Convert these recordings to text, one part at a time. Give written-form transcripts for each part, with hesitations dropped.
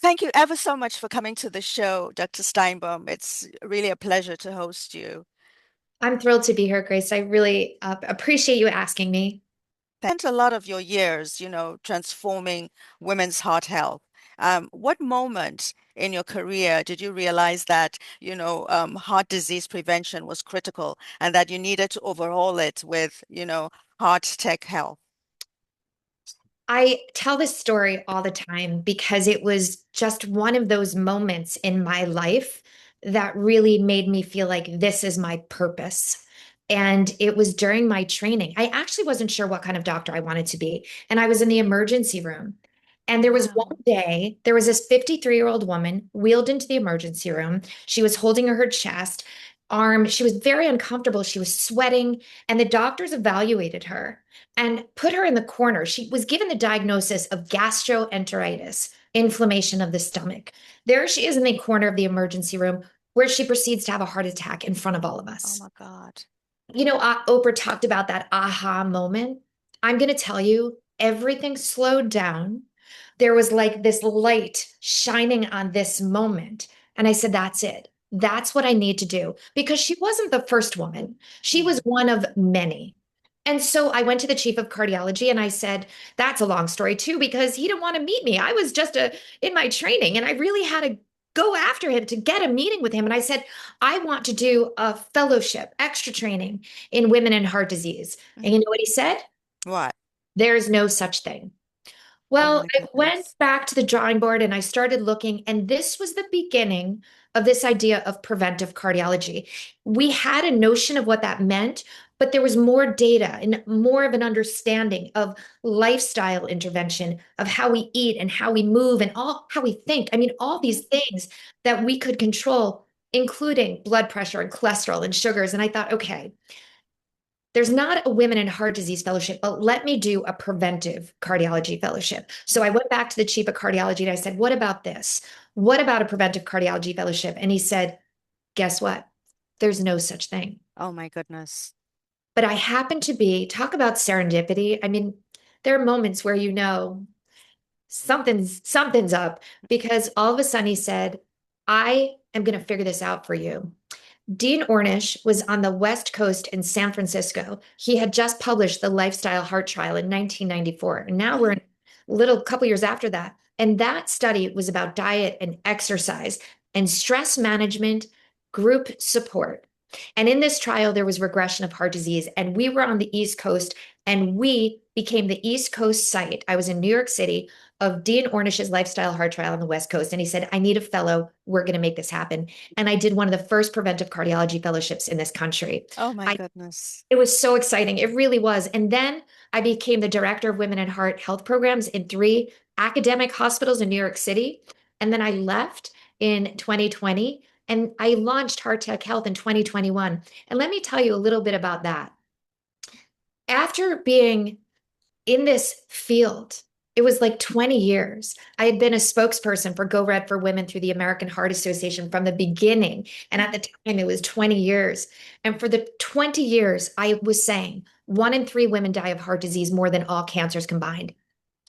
Thank you ever so much for coming to the show, Dr. Steinbaum. It's really a pleasure to host you. I'm thrilled to be here, Grace. I really appreciate you asking me. Spent a lot of your years, transforming women's heart health. What moment in your career did you realize that, heart disease prevention was critical and that you needed to overhaul it with, heart tech health? I tell this story all the time because it was just one of those moments in my life that really made me feel like this is my purpose. And it was during my training. I actually wasn't sure what kind of doctor I wanted to be. And I was in the emergency room. And there was one Wow. day, there was this 53-year-old woman wheeled into the emergency room. She was holding her chest, arm. She was very uncomfortable. She was sweating. And the doctors evaluated her and put her in the corner. She was given the diagnosis of gastroenteritis, inflammation of the stomach. There she is in the corner of the emergency room where she proceeds to have a heart attack in front of all of Oh us. my God. Oprah talked about that aha moment. I'm going to tell you, everything slowed down. There was like this light shining on this moment. And I said, that's it. That's what I need to do because she wasn't the first woman. She was Mhm. one of many. And so I went to the chief of cardiology and I said, that's a long story too, because he didn't want to meet me. I was just in my training and I really had to go after him to get a meeting with him. And I said, I want to do a fellowship, extra training in women and heart disease. And you Mhm. know what he said? What? There's no such thing. Oh Well, my I went goodness. back to the drawing board and I started looking, and this was the beginning of this idea of preventive cardiology. We had a notion of what that meant, but there was more data and more of an understanding of lifestyle intervention, of how we eat and how we move and all how we think. I mean, all Mhm. these things that we could control, including blood pressure and cholesterol and sugars. And I thought, okay, there's not a women in heart disease fellowship, but let me do a preventive cardiology fellowship. So I Mhm. went back to the chief of cardiology and I said, what about this? What about a preventive cardiology fellowship? And he said, guess what? There's no such thing. Oh my goodness. But I happen to be, talk about serendipity. I mean, there are moments where something's up because all of a sudden he said, I am going to figure this out for you. Dean Ornish was on the West Coast in San Francisco. He had just published the Lifestyle Heart Trial in 1994. And now we're Mhm. in a little couple years after that. And that study was about diet and exercise and stress management, group support. And in this trial, there was regression of heart disease. And we were on the East Coast and we became the East Coast site. I was in New York City of Dean Ornish's Lifestyle Heart Trial on the West Coast. And he said, I need a fellow. We're going to make this happen. And I did one of the first preventive cardiology fellowships in this country. Oh my I goodness. It was so exciting. It really was. And then I became the director of women and heart health programs in three academic hospitals in New York City. And then I left in 2020 and I launched Heart Tech Health in 2021. And let me tell you a little bit about that. After being in this field, it was like 20 years. I had been a spokesperson for Go Red for Women through the American Heart Association from the beginning. And at the Mhm. time, it was 20 years. And for the 20 years, I was saying 1 in 3 women die of heart disease more than all cancers combined.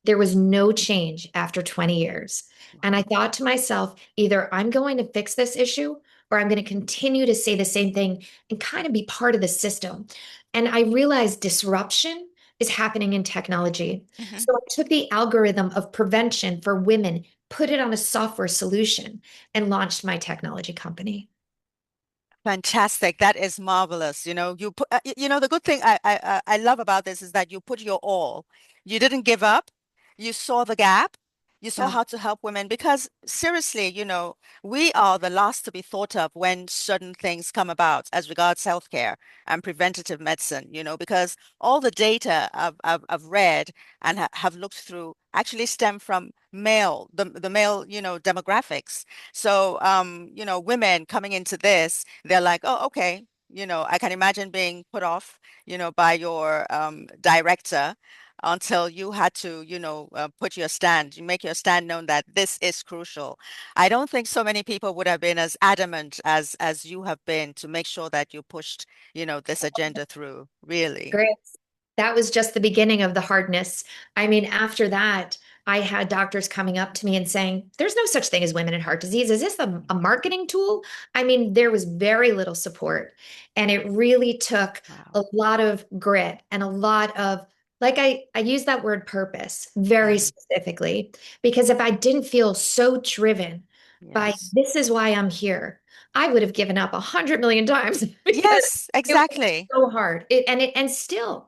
There was no change after 20 years. And I Wow. thought to myself, either I'm going to fix this issue or I'm going to continue to say the same thing and kind of be part of the system. And I realized disruption is happening in technology. Mhm. So I took the algorithm of prevention for women, put it on a software solution, and launched my technology company. Fantastic. That is marvelous. The good thing I love about this is that you put your all. You didn't give up. You saw the gap. You saw Yeah. how to help women because seriously, we are the last to be thought of when certain things come about as regards healthcare and preventative medicine, because all the data I've read and ha have looked through actually stem from the male, demographics. So, women coming into this, they're like, oh, okay. I can imagine being put off, by your director until you had to, put your stand, you make your stand known that this is crucial. I don't think so many people would have been as adamant as you have been to make sure that you pushed, this agenda through, really. Great. That was just the beginning of the hardness. I mean, after that, I had doctors coming up to me and saying, there's no such thing as women in heart disease. Is this a marketing tool? I mean, there was very little support. And it really took Wow. a lot of grit and a lot of, like I use that word purpose very Yeah. specifically, because if I didn't feel so driven by Yes. this is why I'm here, I would have given up 100 million times because Yes, it was exactly. so hard. And still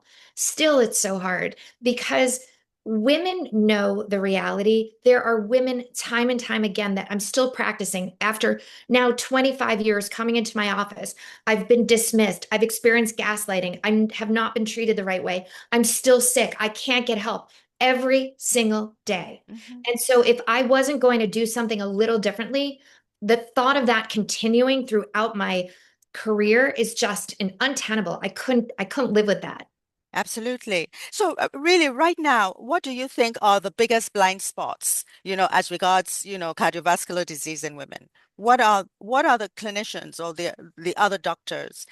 it's so hard because women know the reality. There are women time and time again that I'm still practicing after now 25 years coming into my office. I've been dismissed. I've experienced gaslighting. I have not been treated the right way. I'm still sick. I can't get help every single day. Hmm. And so if I wasn't going to do something a little differently, the thought of that continuing throughout my career is just an untenable. I couldn't live with that. Absolutely. So, really, right now, what do you think are the biggest blind spots, as regards, cardiovascular disease in women? What are the clinicians or the other doctors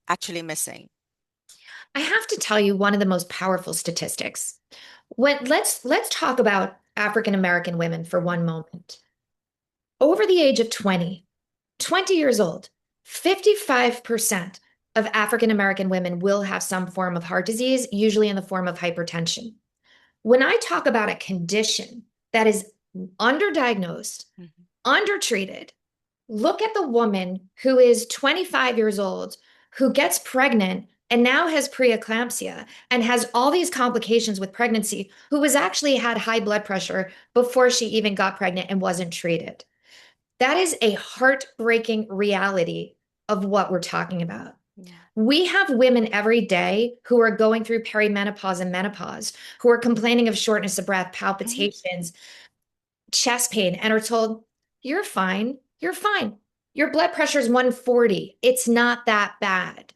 actually missing? I have to tell you one of the most powerful statistics. Let's talk about African American women for one moment. Over the age of 20 years old, 55% of African American women will have some form of heart disease, usually in the form of hypertension. When I talk about a condition that is underdiagnosed, Mhm. undertreated, look at the woman who is 25 years old, who gets pregnant and now has preeclampsia and has all these complications with pregnancy, who was actually had high blood pressure before she even got pregnant and wasn't treated. That is a heartbreaking reality of what we're talking about. Yeah. We have women every day who are going through perimenopause and menopause, who are complaining of shortness of breath, Hmm. palpitations, chest pain, and are told, you're fine. You're fine. Your blood pressure is 140. It's not that bad.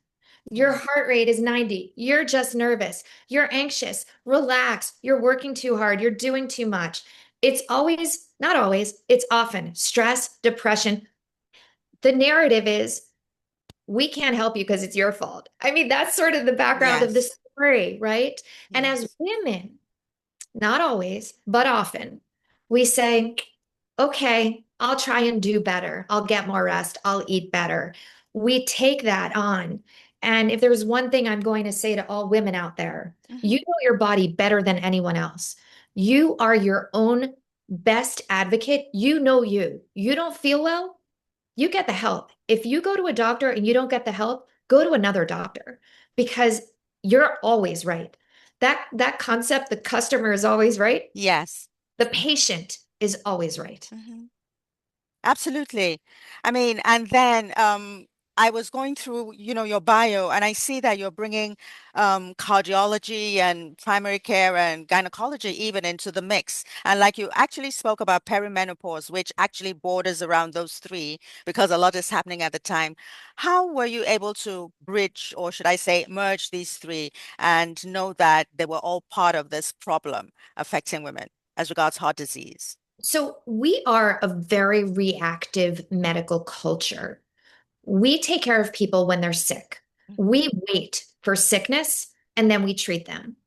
Your Yeah. heart rate is 90. You're just nervous. You're anxious. Relax. You're working too hard. You're doing too much. It's always, not always, it's often stress, depression. The narrative is, we can't help you because it's your fault. I mean, that's sort of the background of the Yes. story, right? And as Yes. women, not always, but often, we say, okay, I'll try and do better. I'll get more rest. I'll eat better. We take that on. And if there's one thing I'm going to say to all women out there, you Hmm. know your body better than anyone else. You are your own best advocate. You know you. You don't feel well, you get the help. If you go to a doctor and you don't get the help, go to another doctor because you're always right. That concept, the customer is always right. Yes. The patient is always right. Hmm. Absolutely. I mean, and then I was going through, your bio, and I see that you're bringing cardiology and primary care and gynecology even into the mix. And like you actually spoke about perimenopause, which actually borders around those three because a lot is happening at the time. How were you able to bridge, or should I say, merge these three and know that they were all part of this problem affecting women as regards heart disease? So we are a very reactive medical culture. We take care of people when they're sick. Mhm. We wait for sickness and then we treat them.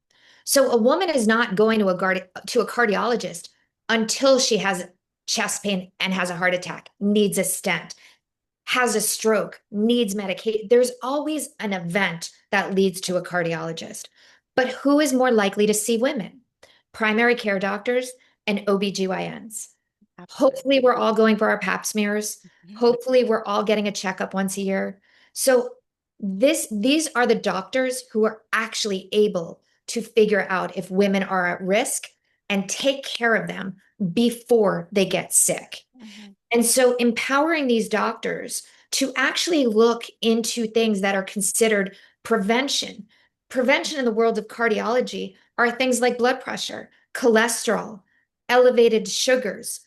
So a woman is not going to a cardiologist until she has chest pain and has a heart attack, needs a stent, has a stroke, needs medication. There's always an event that leads to a cardiologist. But who is more likely to see women? Primary care doctors and OBGYNs. Absolutely. Hopefully, we're all going for our pap smears. Mhm. Hopefully, we're all getting a checkup once a year. So these are the doctors who are actually able to figure out if women are at risk and take care of them before they get sick. Mhm. And so empowering these doctors to actually look into things that are considered prevention. Prevention in the world of cardiology are things like blood pressure, cholesterol, elevated sugars,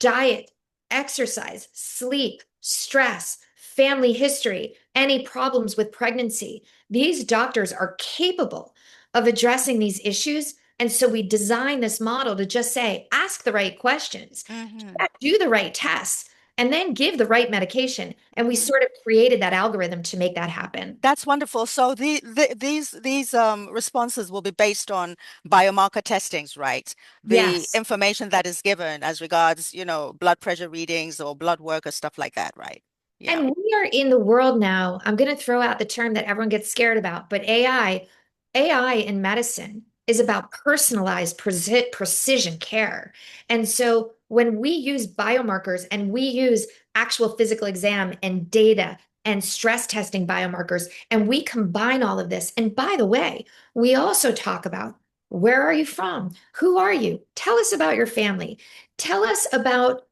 diet, exercise, sleep, stress, family history, any problems with pregnancy. These doctors are capable of addressing these issues. And so we design this model to just say, ask the right questions, Mhm. do the right tests, and then give the right medication. And we Mhm. sort of created that algorithm to make that happen. That's wonderful. So these responses will be based on biomarker testings, right? The Yes. information that is given as regards, blood pressure readings or blood work or stuff like that, right? Yeah. And we are in the world now. I'm going to throw out the term that everyone gets scared about, but AI in medicine is about personalized precision care. And so when we use biomarkers and we use actual physical exam and data and stress testing biomarkers, and we combine all of this. And by the way, we also talk about where are you from? Who are you? Tell us about your family. Tell us about,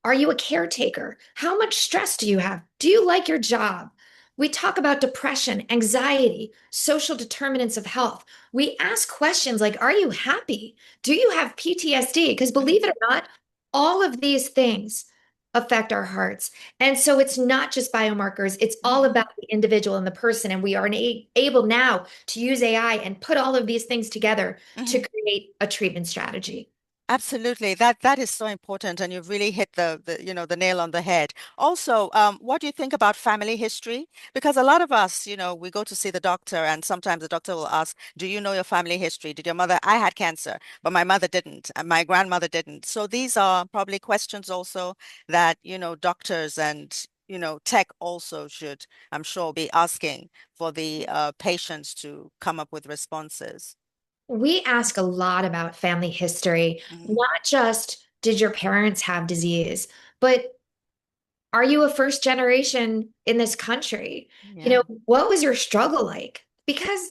are you a caretaker? How much stress do you have? Do you like your job? We talk about depression, anxiety, social determinants of health. We ask questions like, are you happy? Do you have PTSD? Because Mhm. believe it or not, all of these things affect our hearts. And so it's not just biomarkers, it's all Mhm. about the individual and the person. And we are able now to use AI and put all of these things together to Mhm. create a treatment strategy. Absolutely. That is so important, and you've really hit the nail on the head. Also, what do you think about family history? Because a lot of us, we go to see the doctor, and sometimes the doctor will ask, "Do you know your family history? Did your mother?" I had cancer, but my mother didn't, and my grandmother didn't. So these are probably questions also that, doctors and tech also should, I'm sure, be asking for the patients to come up with responses. We ask a lot about family history, Mhm. not just did your parents have disease, but are you a first generation in this country? Yeah. What was your struggle like? Because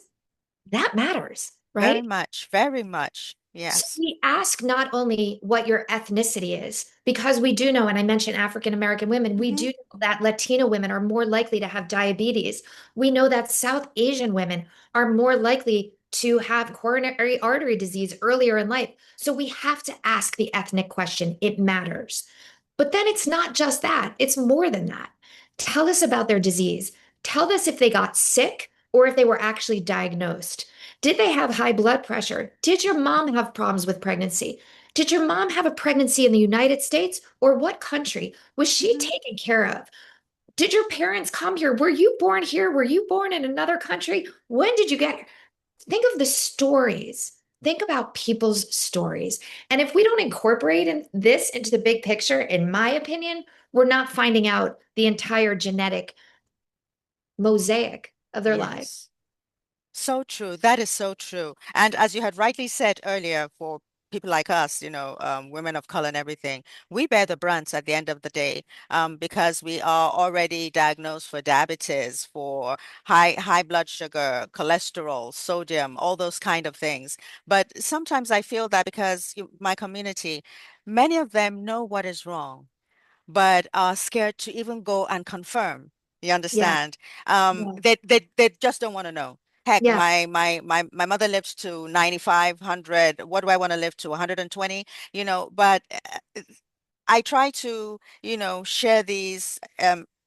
that matters, Very right? much, very much. So Yes. we ask not only what your ethnicity is, because we do know, and I mentioned African American women, we Hmm. do know that Latino women are more likely to have diabetes. We know that South Asian women are more likely to have coronary artery disease earlier in life. So we have to ask the ethnic question. It matters. But then it's not just that, it's more than that. Tell us about their disease. Tell us if they got sick or if they were actually diagnosed. Did they have high blood pressure? Did your mom have problems with pregnancy? Did your mom have a pregnancy in the United States or what country? Was she Hmm. taken care of? Did your parents come here? Were you born here? Were you born in another country? When did you get here? Think of the stories. Think about people's stories. And if we don't incorporate this into the big picture, in my opinion, we're not finding out the entire genetic mosaic of their lives. Yes. So true. That is so true. And as you had rightly said earlier, for people like us, women of color and everything, we bear the brunt at the end of the day, because we are already diagnosed for diabetes, for high blood sugar, cholesterol, sodium, all those kind of things. But sometimes I feel that because my community, many of them know what is wrong, but are scared to even go and confirm. You Yeah, understand? yeah, They just don't want to know. Heck, yeah. my mother lived to 95, 100. What do I want to live to? 120? But I try to, share these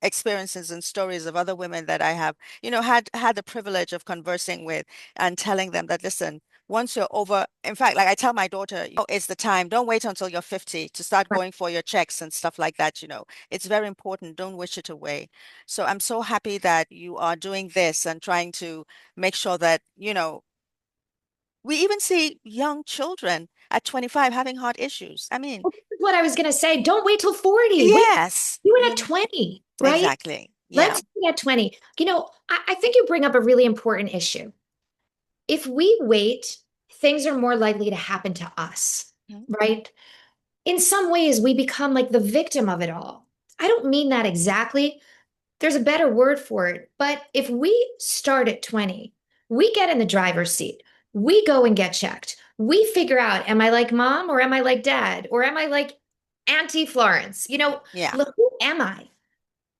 experiences and stories of other women that I have, had the privilege of conversing with, and telling them that, listen, once you're over, in fact, like I tell my daughter, it's the time. Don't wait until you're 50 to start Right. going for your checks and stuff like that. It's very important. Don't wish it away. So I'm so happy that you are doing this and trying to make sure that, we even see young children at 25 having heart issues. I mean, Well, this is what I was going to say. Don't wait till 40. Wait, yes. do it at 20, right? Exactly. Yeah. Let's do it at 20. I think you bring up a really important issue. If we wait, things are more likely to happen to us, Mhm. right? In some ways, we become like the victim of it all. I don't mean that exactly. There's a better word for it. But if we start at 20, we get in the driver's seat, we go and get checked. We figure out, am I like mom or am I like dad? Or am I like Auntie Florence? Yeah. Look, who am I?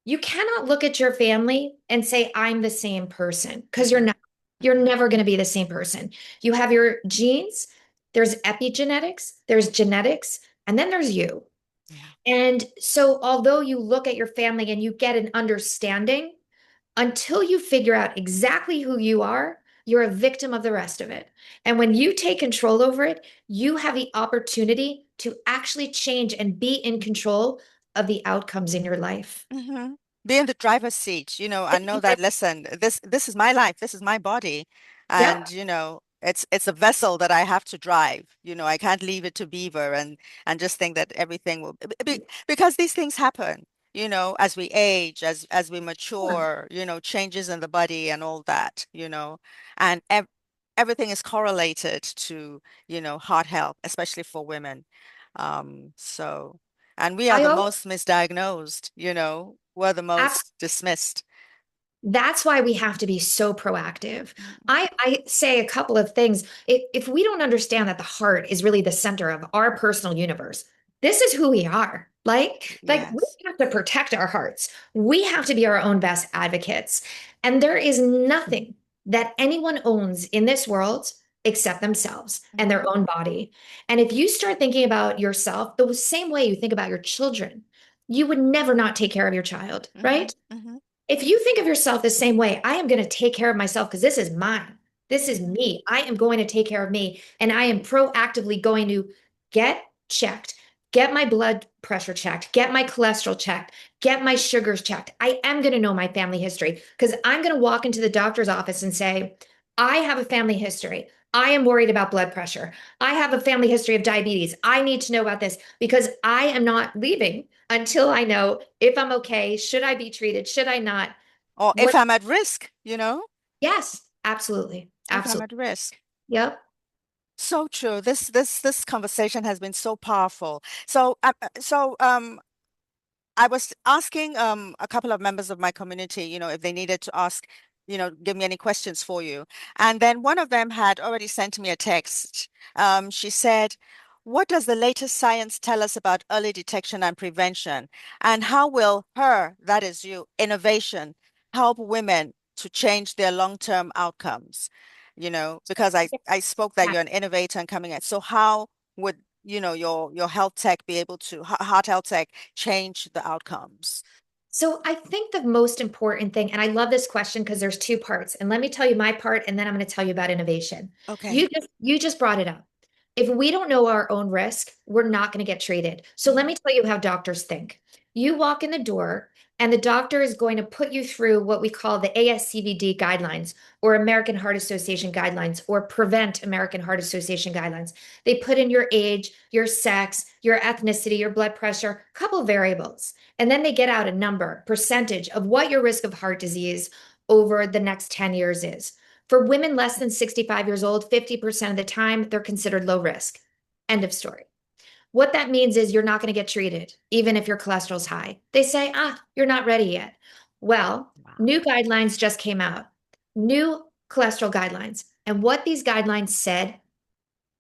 You cannot look at your family and say, I'm the same person, because you're Hmm. not. You're never going to be the same person. You have your genes, there's epigenetics, there's genetics, and then there's you. Yeah. And so, although you look at your family and you get an understanding, until you figure out exactly who you are, you're a victim of the rest of it. And when you take control over it, you have the opportunity to actually change and be in control of the outcomes in your life. hmm Be in the driver's seat, I know that, listen, this is my life, this is my body, Yep. and it's a vessel that I have to drive. I can't leave it to Beaver and just think that everything will because these things happen, as we age, as we Sure. mature, changes in the body and all that, and everything is correlated to, heart health, especially for women. So and we are I the always most misdiagnosed, we're the most dismissed. That's why we have to be so proactive. Mhm. I say a couple of things. If we don't understand that the heart is really the center of our personal universe, this is who we are. Like we Yes. have to protect our hearts. We have to be our own best advocates. And there is nothing that anyone owns in this world except themselves and their hmm own body. And if you start thinking about yourself the same way you think about your children, you would never not take care of your child, hmm right? hmm If you think of yourself the same way, I am going to take care of myself because this is mine. This is hmm me. I am going to take care of me. And I am proactively going to get checked, get my blood pressure checked, get my cholesterol checked, get my sugars checked. I am going to know my family history because I'm going to walk into the doctor's office and say, I have a family history. I am worried about blood pressure. I have a family history of diabetes. I need to know about this because I am not leaving until I know if I'm okay. Should I be treated? Should I not? Or if What? I'm at risk, Yes, absolutely. if I'm Absolutely. at risk. Yep. So true. This conversation has been so powerful. So I was asking a couple of members of my community, if they needed to ask, give me any questions for you. And then one of them had already sent me a text. She said, "What does the latest science tell us about early detection and prevention? And how will that is you, innovation, help women to change their long-term outcomes?" Because I spoke that you're an innovator and coming at. So how would, your health tech be able to, heart health tech, change the outcomes? So I think the most important thing, and I love this question because there's two parts, and let me tell you my part, and then I'm going to tell you about innovation. Okay. You just brought it up. If we don't know our own risk, we're not going to get treated. So let hmm me tell you how doctors think. You walk in the door, and the doctor is going to put you through what we call the ASCVD guidelines or American Heart Association guidelines or Prevent American Heart Association guidelines. They put in your age, your sex, your ethnicity, your blood pressure, a couple variables. And then they get out a number, percentage of what your risk of heart disease over the next 10 years is. For women less than 65 years old, 50% of the time, they're considered low risk. End of story. What that means is you're not going to get treated, even if your cholesterol's high. They say, you're not ready yet. Well, Wow. new guidelines just came out, new cholesterol guidelines. And what these guidelines said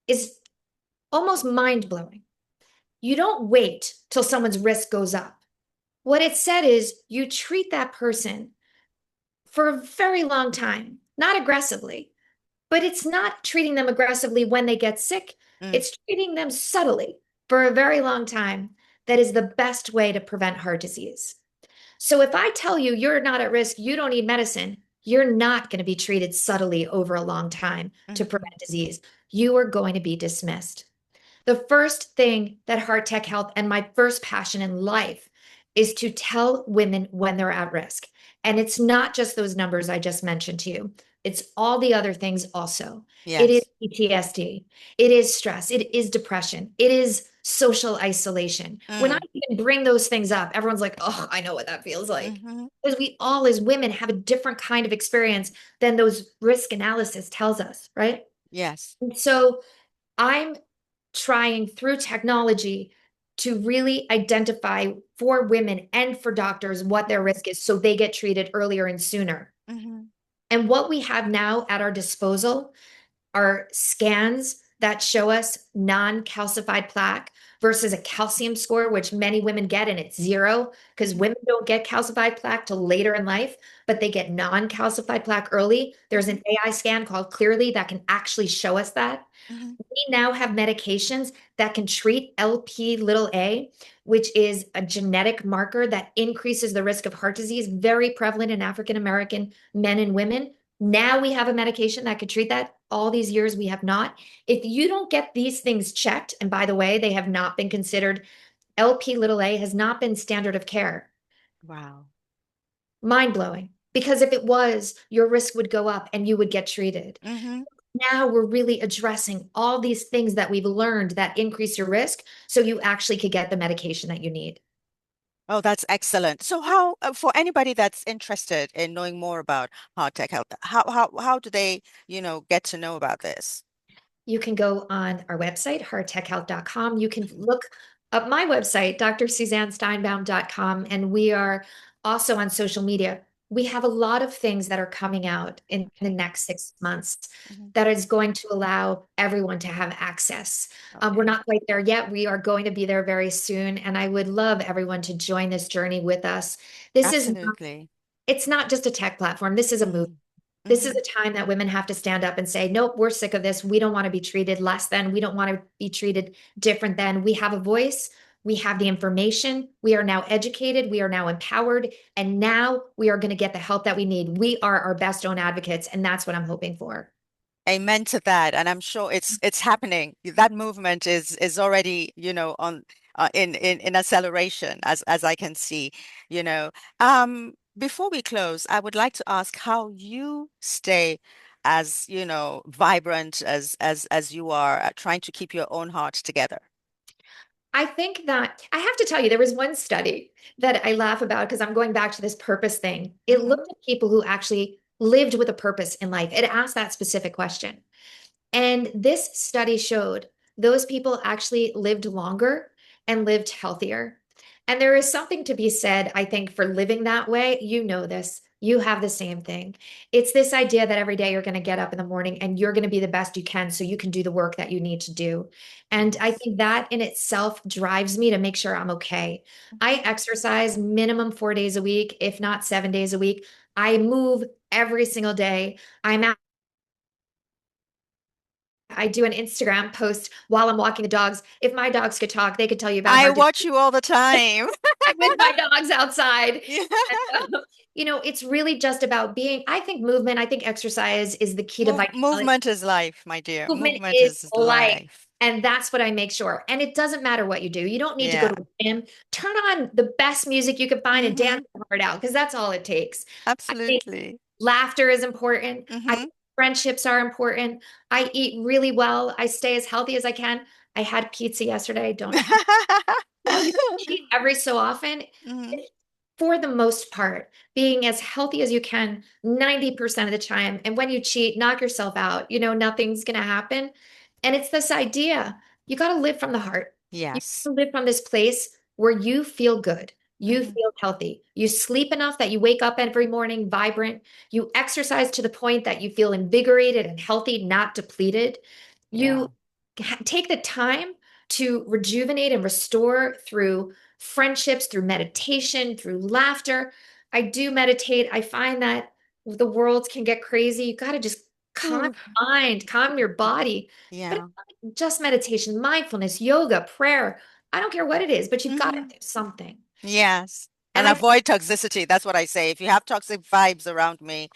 is almost mind blowing. You don't wait till someone's risk goes up. What it said is you treat that person for a very long time, not aggressively, but it's not treating them aggressively when they get sick. Mm, It's treating them subtly for a very long time. That is the best way to prevent heart disease. So if I tell you you're not at risk, you don't need medicine, you're not going to be treated subtly over a long time to mhm. prevent disease. You are going to be dismissed. The first thing that Heart Tech Health and my first passion in life is to tell women when they're at risk. And it's not just those numbers I just mentioned to you. It's all the other things also. It is Yes. PTSD. It is stress. It is depression. It is social isolation. When I Mm, even bring those things up, everyone's like, oh, I know what that feels like. hmm Because we all, as women, have a different kind of experience than those risk analysis tells us, right? Yes. And so I'm trying through technology to really identify for women and for doctors what their risk is so they get treated earlier and sooner. hmm And what we have now at our disposal are scans that show us non-calcified plaque versus a calcium score, which many women get, and it's zero because hmm women don't get calcified plaque till later in life, but they get non-calcified plaque early. There's hmm an AI scan called Clearly that can actually show us that. hmm We now have medications that can treat LP little a, which is a genetic marker that increases the risk of heart disease, very prevalent in African American men and women. Now we have a medication that could treat that. All these years we have not. If you don't get these things checked, and by the way, they have not been considered LP little a has not been standard of care. Wow. Mind blowing. Because if it was, your risk would go up and you would get treated. Mm-hmm. Now we're really addressing all these things that we've learned that increase your risk so you actually could get the medication that you need. Oh, that's excellent. So how, for anybody that's interested in knowing more about heart tech health, how do they, get to know about this? You can go on our website, hearttechhealth.com. You can look up my website, drsuzannesteinbaum.com, and we are also on social media. We have a lot of things that are coming out in the Okay. next 6 months Hmm. that is going to allow everyone to have access. We're Okay. not quite there yet. We are going to be there very soon, and I would love everyone to join this journey with us. This is not, Absolutely. it's not just a tech platform. This is a movement. Hmm. This is Hmm. a time that women have to stand up and say, nope, we're sick of this. We don't want to be treated less than. We don't want to be treated different than. We have a voice. We have the information. We are now educated. We are now empowered. And now we are going to get the help that we need. We are our best own advocates. And that's what I'm hoping for. Amen to that, and I'm sure it's happening. That movement is already, on in acceleration as I can see, you know. Before we close, I would like to ask how you stay as, vibrant as you are trying to keep your own heart together. I think that I have to tell you, there was one study that I laugh about because I'm going back to this purpose thing. It Hmm. looked at people who actually lived with a purpose in life. It asked that specific question. And this study showed those people actually lived longer and lived healthier. And there is something to be said, I think, for living that way. You know this. You have the same thing. It's this idea that every day you're going to get up in the morning and you're going to be the best you can so you can do the work that you need to do. And I Yes. think that in itself drives me to make sure I'm okay. I exercise minimum 4 days a week, if not 7 days a week. I move every single day. I do an Instagram post while I'm walking the dogs. If my dogs could talk, they could tell you about I how watch you all the time. I'm with my dogs outside. Yeah. And, it's really just about being, I think movement, I think exercise is the key to vitality. Movement is life, my dear. Movement Movement is is life. life. And that's what I make sure. And it doesn't matter what you do. You don't need to go Yeah. to the gym. Turn on the best music you can find and Hmm. dance your heart out because that's all it takes. I think Absolutely. laughter is important. I Hmm. think friendships are important. I eat really well. I stay as healthy as I can. I had pizza yesterday. Don't tell me. Cheat every so often. Hmm. For the most part, being as healthy as you can 90% of the time. And when you cheat, knock yourself out. Nothing's going to happen. And it's this idea you got to live from the heart. You Yes. got to live from this place where you feel good. You Hmm. feel healthy. You sleep enough that you wake up every morning vibrant. You exercise to the point that you feel invigorated and healthy, not depleted. Yeah. You take the time to rejuvenate and restore through friendships, through meditation, through laughter. I do meditate. I find that the world can get crazy. You got to just calm Ooh. your mind, calm your body. But Yeah. it's not just meditation, mindfulness, yoga, prayer. I don't care what it is, but you've got to Hmm. do something. Yes. And And I avoid toxicity. That's what I say. If you have toxic vibes around me,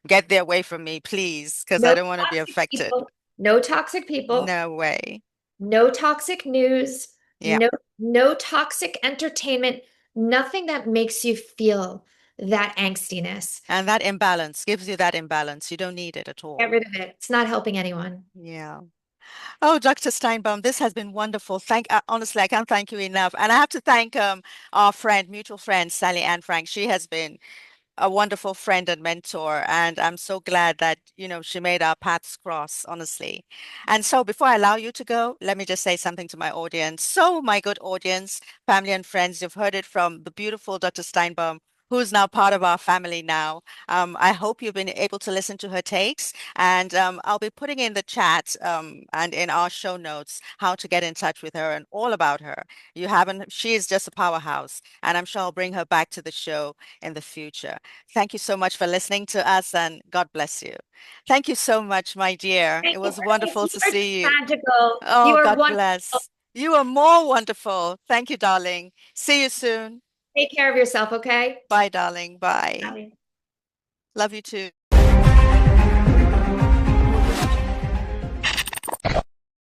get there away from me, please, because I no don't want to be toxic affected. people, no toxic people, No way. no toxic news, Yeah. no toxic entertainment, nothing that makes you feel that angstiness. And that imbalance gives you that imbalance. You don't need it at Get all. rid of it. It's not helping anyone. Yeah. Oh, Dr. Steinbaum, this has been wonderful. Honestly, I can't thank you enough. And I have to thank our friend, mutual friend, Sally Ann Frank. She has been a wonderful friend and mentor. And I'm so glad that, she made our paths cross, honestly. And so before I allow you to go, let me just say something to my audience. So, my good audience, family and friends, you've heard it from the beautiful Dr. Steinbaum, who's now part of our family now. I hope you've been able to listen to her takes. And I'll be putting in the chat and in our show notes how to get in touch with her and all about her. She is just a powerhouse. And I'm sure I'll bring her back to the show in the future. Thank you so much for listening to us and God bless you. Thank you so much, my dear. Thank It you, was Courtney. wonderful You to are just see you. magical. You Oh, are God wonderful. bless. You are more wonderful. Thank you, darling. See you soon. Take care of yourself, okay? Bye, darling. Bye. Bye. Love you too.